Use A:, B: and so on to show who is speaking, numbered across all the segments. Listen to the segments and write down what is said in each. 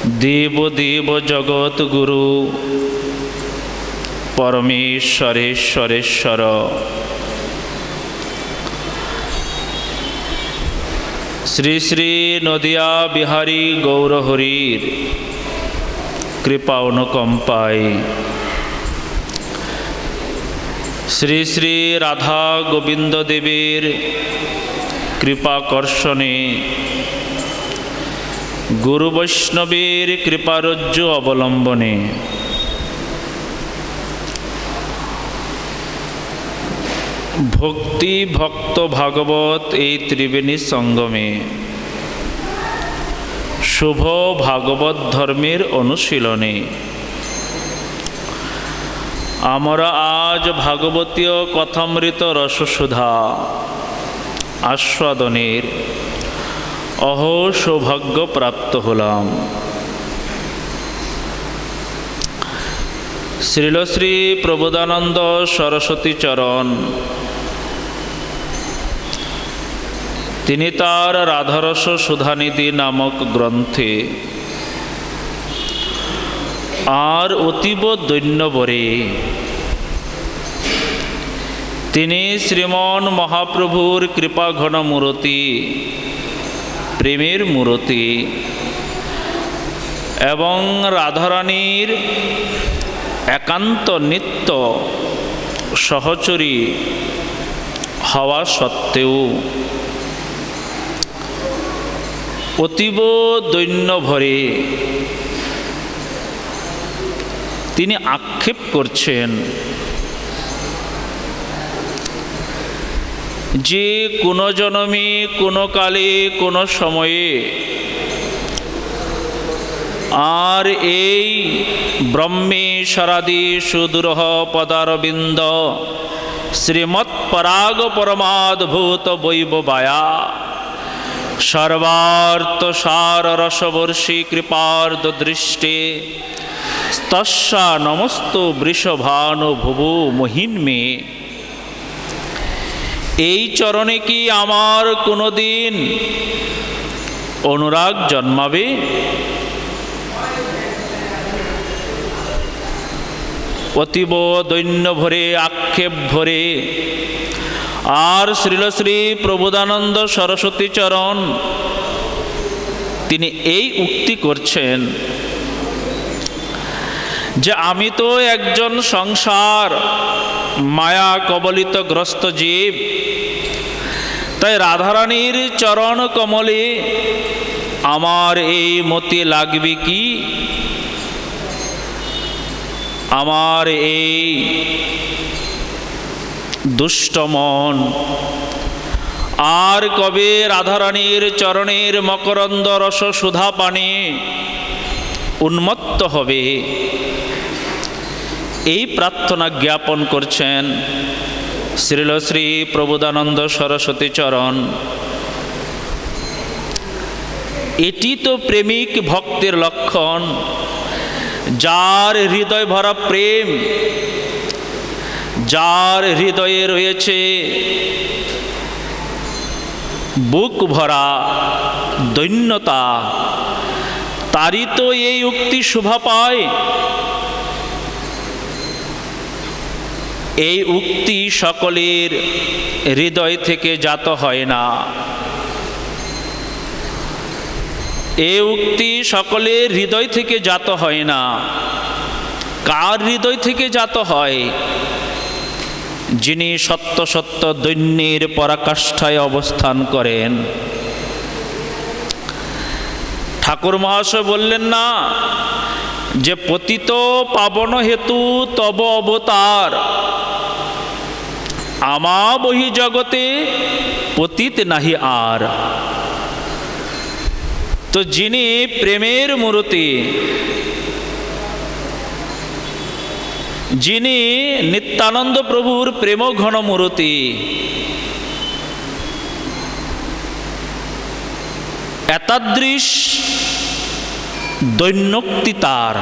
A: দেব দেব জগৎ গুরু পরমেশ্বরেশ্বরেশ্বর শ্রী শ্রী নদিয়া বিহারী গৌরহরির কৃপা অনুকম্পায় শ্রী শ্রী রাধা গোবিন্দ দেবের কৃপাকর্ষণে গুরু বৈষ্ণবের কৃপারজ্জু অবলম্বনে ভক্তি ভক্ত ভাগবত এই ত্রিবেণী সঙ্গমে শুভ ভাগবত ধর্মের অনুশীলনে আমরা আজ ভাগবতীয় কথামৃত রসসুধা আস্বাদনের অহো সৌভাগ্য প্রাপ্ত হলাম। শ্রীল শ্রী প্রবোধানন্দ সরস্বতী চরণ তিনি তার রাধারস সুধানিধি নামক গ্রন্থে আর অতীব দৈন্যবরে তিনি শ্রীমন মহাপ্রভুর কৃপাঘন মূরতি, প্রেমের মূরতি এবং রাধারানীর একান্ত নিত্য সহচরী হওয়া সত্ত্বেও অতীব দৈন্য ভরে তিনি আক্ষেপ করছেন যে কোনো জন্মে কোনো কালে কোনো সময়ে আর এই ব্রহ্মেশ্বরাদি সুদূরহ পদারবিন্দ শ্রীমৎপরাগ পরমাদ্ভুত বৈববায়া সর্বার্থ সার রসবর্ষী কৃপার্দ দৃষ্টে তস্যা নমস্তু বৃষভানু ভুবু মহিন্মে। এই চরণে কি আমার কোনোদিন অনুরাগ জন্মাবে? অতীব দৈন্য ভরে আক্ষেপ ভরে আর শ্রীল শ্রী প্রবোধানন্দ সরস্বতী চরণ তিনি এই উক্তি করছেন যে আমি তো একজন সংসার মায়া কবলিত গ্রস্ত জীব, তাই রাধারানীর চরণ কমলে আমার এই মতি লাগবে কি? আমার এই দুষ্ট মন আর কবে রাধারানীর চরণের মকরন্দ রস সুধা পানে উন্মত্ত হবে? এই প্রার্থনা জ্ঞাপন করছেন শ্রীল শ্রী প্রবোধানন্দ সরস্বতী চরণ। এটি তো প্রেমিক ভক্তের লক্ষণ, যার হৃদয় ভরা প্রেম, যার হৃদয়ে রয়েছে বুক ভরা দৈন্যতা, তারই তো এই উক্তি শোভা পায়। এই উক্তি সকলের হৃদয় থেকে জাত হয় না, এই উক্তি সকলের হৃদয় থেকে জাত হয় না। কার হৃদয় থেকে জাত হয়? যিনি সত্য সত্য দৈন্যের পরাকাষ্ঠায় অবস্থান করেন। ঠাকুর মহাশয় বললেন না যে পতিত পাবন হেতু তব অবতার, আমা বহি জগতে পতিত নাহি আর। তো যিনি প্রেমের মূর্তি, যিনি নিত্যানন্দ প্রভুর প্রেম ঘন মূর্তি, এতাদৃশ দৈন্যোক্তি তার।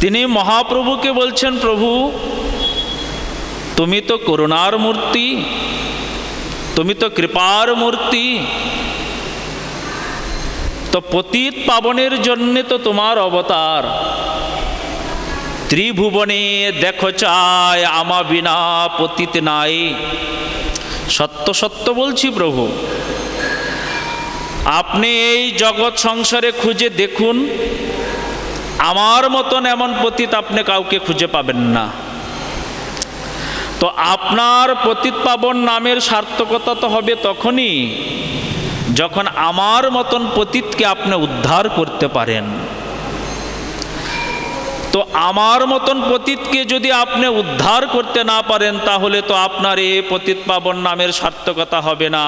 A: তিনি মহাপ্রভুকে বলছেন, প্রভু তুমি তো করুণার মূর্তি, তুমি তো কৃপার মূর্তি, তো পতিত পাবনের জন্যে তো তোমার অবতার। ত্রিভুবনে দেখো চায় আমা বিনা পতিত নাই। সত্য সত্য বলছি প্রভু, আপনি এই জগৎ সংসারে খুঁজে দেখুন, আমার মতন এমন পতিত আপনি কাউকে খুঁজে পাবেন না। তো আপনার পতিত পাবন নামের সার্থকতা তো হবে তখনই যখন আমার মতন পতিতকে আপনি উদ্ধার করতে পারেন। তো আমার মতন পতিতকে যদি আপনি উদ্ধার করতে না পারেন, তাহলে তো আপনার এই পতিত পাবন নামের সার্থকতা হবে না।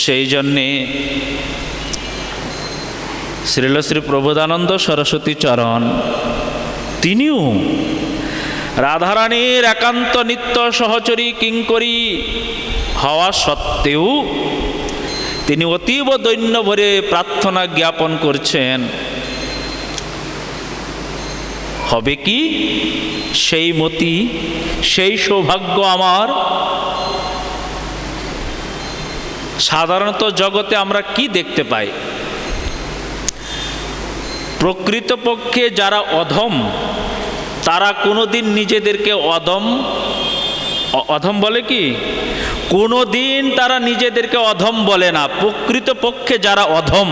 A: সেই জন্যে শ্রীল শ্রী প্রবোধানন্দ সরস্বতী চরণ তিনিও রাধারানীর একান্ত নিত্য সহচরী কিঙ্করী হওয়া সত্ত্বেও তিনি অতীব দৈন্য ভরে প্রার্থনা জ্ঞাপন করছেন, হবে কি সেই মতি, সেই সৌভাগ্য আমার। সাধারণত জগতে আমরা কি দেখতে পাই? প্রকৃতপক্ষে যারা অধম, তারা কোনোদিন নিজেদেরকে অধম বলে কি? কোনোদিন তারা নিজেদেরকে অধম বলে না। প্রকৃতপক্ষে যারা অধম,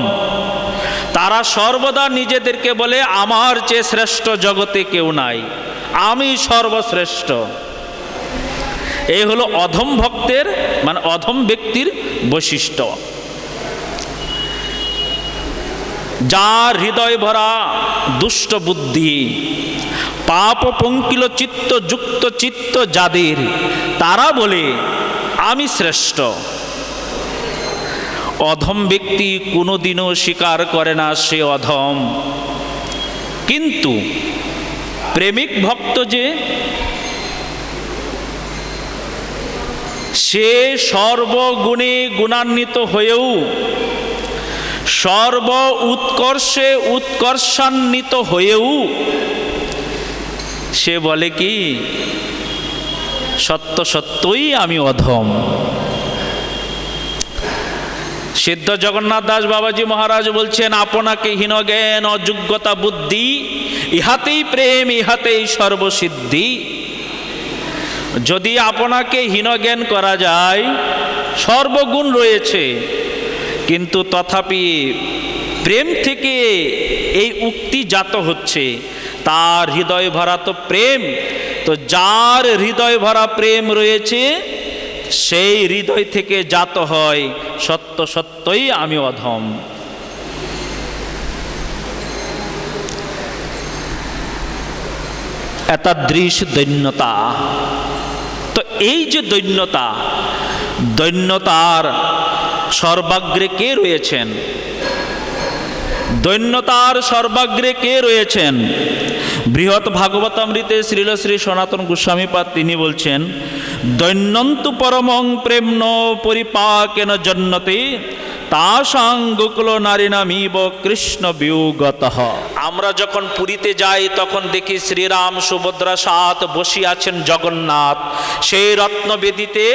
A: তারা সর্বদা নিজেদেরকে বলে আমার চেয়ে শ্রেষ্ঠ জগতে কেউ নাই, আমি সর্বশ্রেষ্ঠ। এই হলো অধম ভক্তের, মানে অধম ব্যক্তির বৈশিষ্ট্য। যার হৃদয় ভরা দুষ্ট বুদ্ধি, পাপ পঙ্কিল চিত্ত, যুক্ত চিত্ত যাদের, তারা বলে আমি শ্রেষ্ঠ। অধম ব্যক্তি কোনোদিনও স্বীকার করে না সে অধম। কিন্তু প্রেমিক ভক্ত যে, সে সর্বগুণে গুণান্বিত হয়েও, সর্ব উৎকর্ষে উৎকর্ষান্বিত হয়েও সে বলে কি সত্য সত্যই আমি অধম। সিদ্ধ জগন্নাথ দাস বাবাজি মহারাজ বলছেন, আপনাকে হীন জ্ঞান অযোগ্যতা বুদ্ধি, ইহাতেই প্রেম ইহাতেই সর্বসিদ্ধি। যদি আপনাকে হীন জ্ঞান করা যায়, সর্বগুণ রয়েছে, কিন্তু তথাপি প্রেম থেকে এই উক্তি জাত হচ্ছে, তার হৃদয় ভরা তো প্রেম। তো যার হৃদয় ভরা প্রেম রয়েছে, সেই হৃদয় থেকে জাত হয় সত্য সত্যই আমি অধম। এতাদৃশ দৈন্যতা। তো এই যে দৈন্যতা, দৈন্যতার সর্বাগ্রে কে রয়েছেন? দৈন্যতার সর্বাগ্রে কে রয়েছেন? বৃহৎ ভাগবতামৃতে শ্রীল শ্রী সনাতন গোস্বামীপাদ তিনি বলছেন, দৈন্যন্তু পরমং প্রেম্ন পরিপাকেন জন্নতে তাসাং গোকুল নারীনামিব কৃষ্ণ বিয়োগতঃ। আমরা যখন পুরীতে যাই তখন দেখি শ্রীরাম সুভদ্রা সাথ বসে আছেন জগন্নাথ। সেই রত্নবেদিতে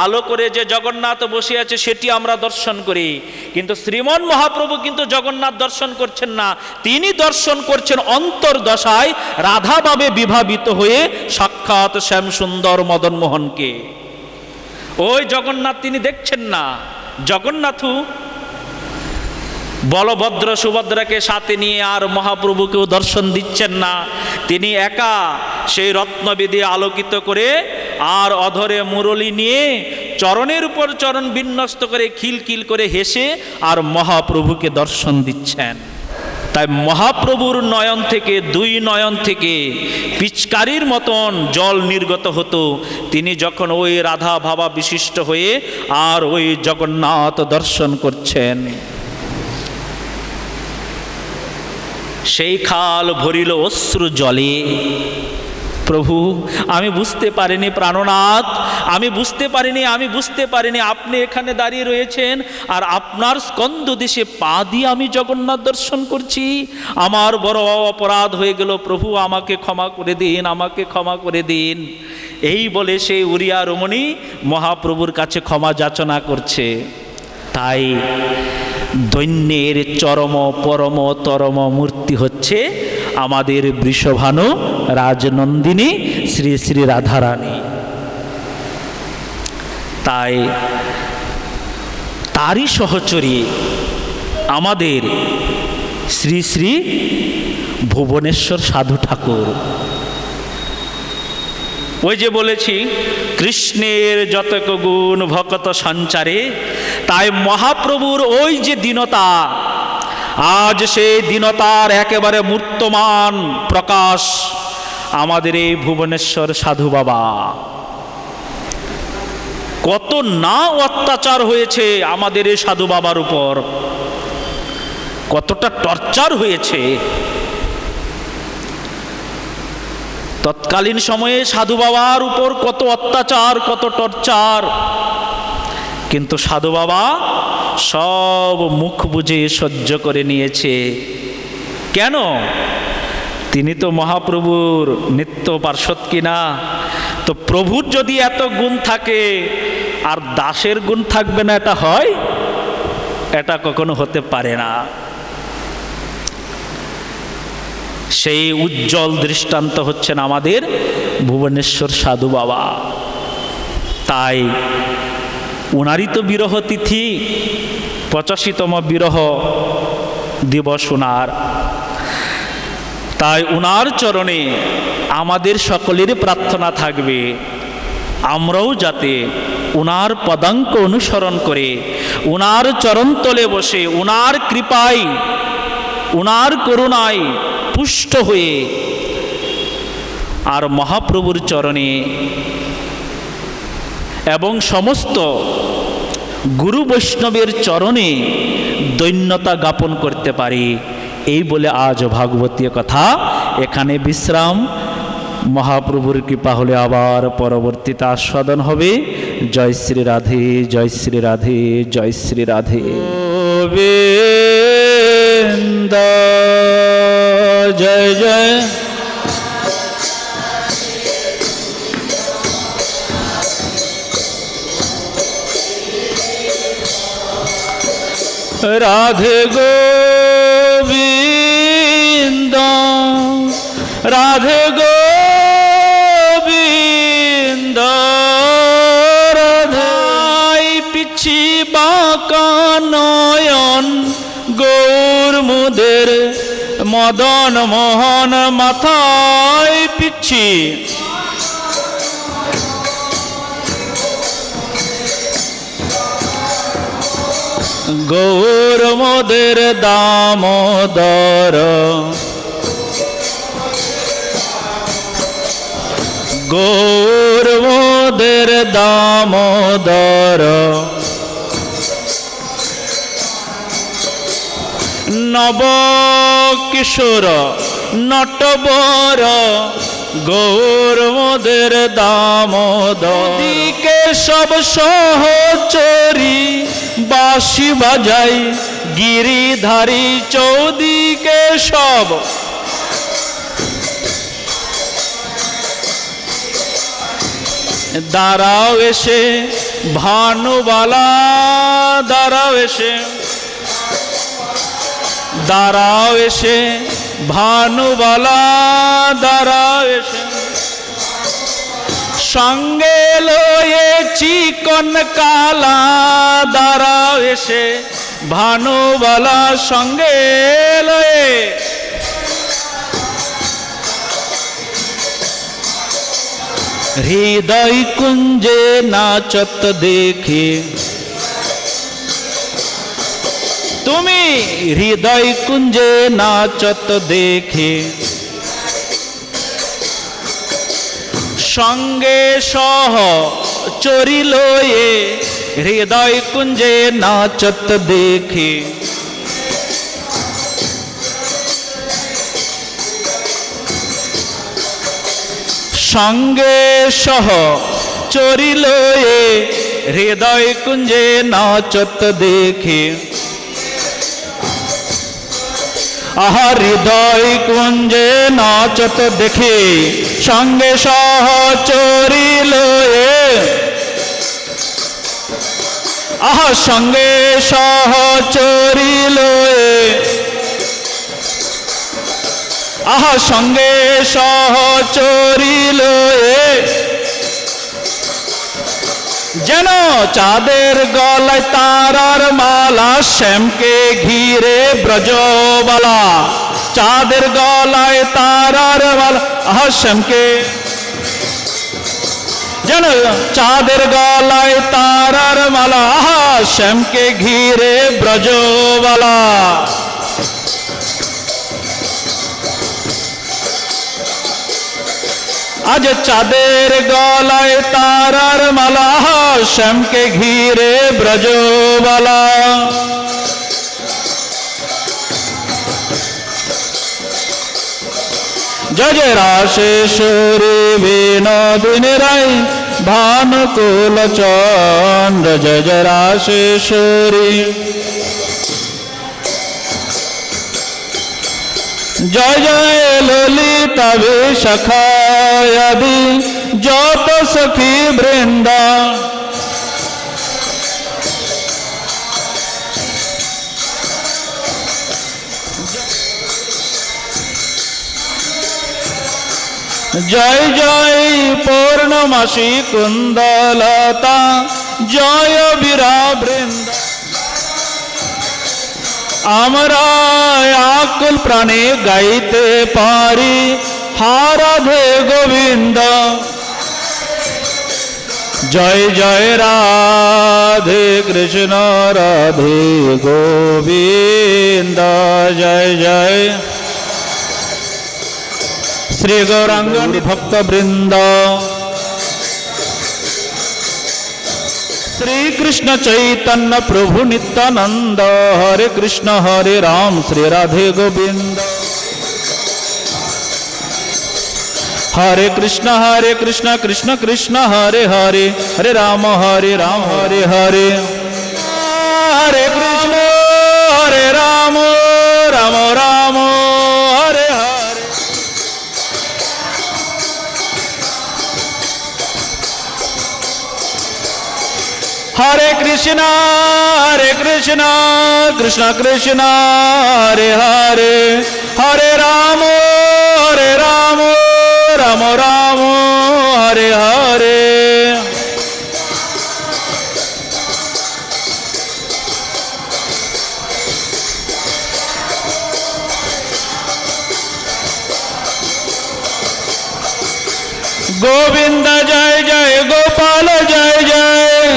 A: আলো করে যে জগন্নাথ বসে আছে সেটি আমরা দর্শন করি, কিন্তু শ্রীমন মহাপ্রভু কিন্তু জগন্নাথ দর্শন করছেন না। তিনি দর্শন করছেন অন্তর্দশায় রাধাভাবে বিভাবিত হয়ে সাক্ষাৎ শ্যাম সুন্দর মদন মোহনকে। ওই জগন্নাথ তিনি দেখছেন না। জগন্নাথু বলভদ্র সুভদ্রাকে সাথে নিয়ে আর মহাপ্রভুকেও দর্শন দিচ্ছেন না। তিনি একা সেই রত্নবেদী আলোকিত করে আর অধরে মুরলী নিয়ে চরণের উপর চরণ বিন্যস্ত করে খিলখিল করে হেসে আর মহাপ্রভুকে দর্শন দিচ্ছেন। তাই মহাপ্রভুর নয়ন থেকে, দুই নয়ন থেকে পিচকারির মতন জল নির্গত হতো তিনি যখন ওই রাধা ভাবা বিশিষ্ট হয়ে আর ওই জগন্নাথ দর্শন করছেন। সেই খাল ভরিল অশ্রু জলে। প্রভু, আমি বুঝতে পারিনি প্রাণনাথ, আমি বুঝতে পারিনি আপনি এখানে দাঁড়িয়ে রয়েছেন আর আপনার স্কন্দ দেশে পা দিয়ে আমি জগন্নাথ দর্শন করছি। আমার বড় অপরাধ হয়ে গেল প্রভু, আমাকে ক্ষমা করে দিন, আমাকে ক্ষমা করে দিন। এই বলে সেই উরিয়া রমণী মহাপ্রভুর কাছে ক্ষমা যাচনা করছে। তাই দৈন্যের চরম পরম তরম মূর্তি হচ্ছে আমাদের বৃষভানু রাজনন্দিনী শ্রী শ্রী রাধারানী। তাই তারই সহচরী আমাদের শ্রী শ্রী ভুবনেশ্বর সাধু ঠাকুর। ওই যে বলেছি কৃষ্ণের যতক গুণ ভকত সঞ্চারে, তাই মহাপ্রভুর ওই যে দীনতা, আজ সেই দীনতার একেবারে মূর্তমান প্রকাশ আমাদের এই ভুবনেশ্বর সাধু বাবা। কত না অত্যাচার হয়েছে আমাদের এই সাধু বাবার উপর, কতটা টর্চার হয়েছে। তৎকালীন সময়ে সাধু বাবার উপর কত অত্যাচার, কত টর্চার, কিন্তু সাধু বাবা সব মুখ বুজে সহ্য করে নিয়েছে। কেন? তিনি তো মহাপ্রভুর নিত্য পার্ষদ কিনা। তো প্রভুর যদি এত গুণ থাকে আর দাসের গুণ থাকবে না, এটা হয়? এটা কখনো হতে পারে না। সেই উজ্জ্বল দৃষ্টান্ত হচ্ছেন আমাদের ভুবনেশ্বর সাধু বাবা। তাই উনারই তো বিরহ তিথি, 85তম বিরহ দিবস উনার। তাই উনার চরণে আমাদের সকলের প্রার্থনা থাকবে, আমরাও যাতে উনার পদাঙ্ক অনুসরণ করে উনার চরণতলে বসে উনার কৃপায়, উনার করুণায় পুষ্ট হয়ে আর মহাপ্রভুর চরণে এবং সমস্ত গুরু বৈষ্ণবের চরণে দৈন্যতা জ্ঞাপন করতে পারি। এই বলে আজ ভাগবতীয় কথা এখানে বিশ্রাম। মহাপ্রভুর কৃপা হলে আবার পরবর্তীতে আস্বাদন হবে। জয় শ্রী রাধে, জয় শ্রী রাধে, জয় শ্রী রাধে। গোবিন্দ জয় জয় রাধে গোবিন্দ, রাধে গোবিন্দ, রাধাই পিছি বাঁকা নয়ন, গৌর মুদের মদন মোহন মাথায় পিছি, গৌর মোদের দামোদর, গৌর মোদের দামোদর, নব কিশোর নটবর, গৌর মোদের দামোদর। দিকে সব সহচরী বাঁশি বাজাই, গিরিধারী চৌদিকে সব দাঁড়াও এসে ভানুবালা, দাঁড়াও এসে, দাঁড়াও এসে ভানুবালা, দাঁড়াও এসে, সঙ্গে লয়ে চিকন কালা, দাঁড়াও এসে ভানুবালা সঙ্গে লয়ে, হৃদয় কুঞ্জে নাচত দেখে, তুমি হৃদয় কুঞ্জে নাচত দেখে, সঙ্গে সহ চরি লয়ে হৃদয় কুঞ্জে নাচত দেখে, সঙ্গে সহ চরি লয়ে হৃদয় কুঞ্জে নাচত দেখে, আহা হৃদয় কুঞ্জে নাচত দেখে সঙ্গে সহচরী লয়ে, আহা সঙ্গে সহচরী লয়ে, আহা সঙ্গে সহচরী লয়ে, যেন চাঁদের গলায় তারার মালা, শ্যামকে ঘিরে ব্রজবালা। চাঁদের গলায় তারার মালা, আহা শ্যামকে, যেন চাঁদের গলায় তারার মালা, আহা শ্যামকে ঘিরে ব্রজবালা। আজ চাঁদের গলায় তারার মালা, শ্যামকে ঘিরে ব্রজবালা। জয় জয় রাশেশ্বরী বিনোদিনী রায় ভানুকুল চন্দ্র, জয় জয় রাশেশ্বরী। জয় জয় ললিতা বিশাখায়াদি যত সখী বৃন্দা, জয় জয় পূর্ণমাসী কুন্দলতা, জয় বীরা বৃন্দ। আমরা আকুল প্রাণে গাইতে পারি হা রাধে গোবিন্দ। জয় জয় রাধে কৃষ্ণ রাধে গোবিন্দ, জয় জয় শ্রী গৌরাঙ্গ ভক্ত বৃন্দ। শ্রী কৃষ্ণ চৈতন্য প্রভু নিত্যানন্দ, হরে কৃষ্ণ হরে রাম শ্রী রাধে গোবিন্দ। হরে কৃষ্ণ কৃষ্ণ কৃষ্ণ হরে হরে, হরে রাম হরে হরে, হরে কৃষ্ণ হরে রাম রাম রাম হরে হরে। হরে কৃষ্ণ কৃষ্ণ কৃষ্ণ হরে হরে, হরে রাম রাম রাম হরে হরে। গোবিন্দ জয় জয়, গোপাল জয় জয়,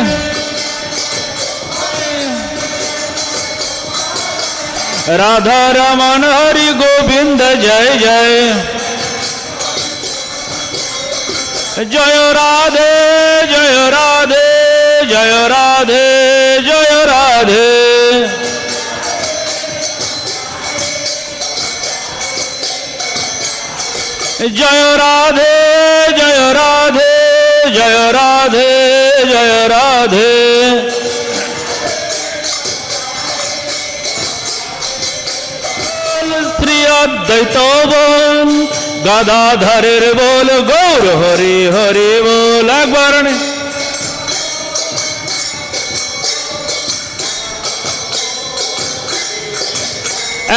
A: রাধা রমন হরি গোবিন্দ জয় জয়। জয় রাধে জয় রাধে জয় রাধে জয় রাধে। জয় রাধে জয় রাধে জয় রাধে জয় রাধে। শ্রী অদ্বৈত বল, গদাধরের বল, গৌর হরি হরি বল। একবার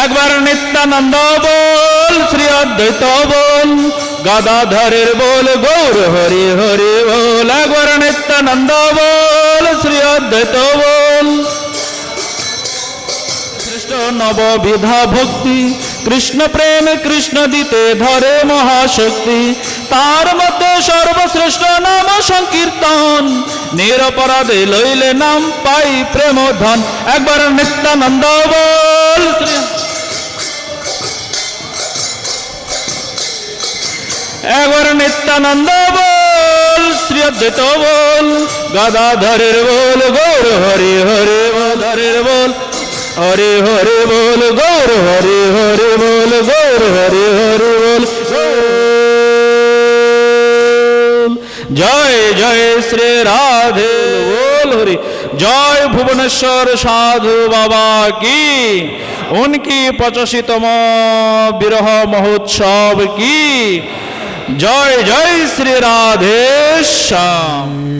A: একবার নিত্যানন্দ বল, শ্রী অদ্বৈত বল, গদাধরের বল, গৌর হরি হরি বল। একবার নিত্যানন্দ বল, শ্রী অদ্বৈত বল। শ্রেষ্ঠ নববিধা ভক্তি, কৃষ্ণ প্রেম কৃষ্ণ দিতে ধরে মহাশক্তি। তার মধ্যে সর্বশ্রেষ্ঠ নাম সংকীর্তন, নিরপরাধে লইলে নাম পাই প্রেম ধন। একবার নিত্যানন্দ বল, একবার নিত্যানন্দ বল, শ্রী অদ্বৈত বল, গদাধরের বল, গৌর হরি হরি বল। ধরের বল, হরি হরি বল, গৌর হরি হরি বল, গৌর হরি হরি বল। জয় জয় শ্রী রাধে বল। बोल हरि। जय भुवनेश्वर साधु बाबा की, उनकी 85तम विरह महोत्सव की जय। जय श्री राधे श्याम।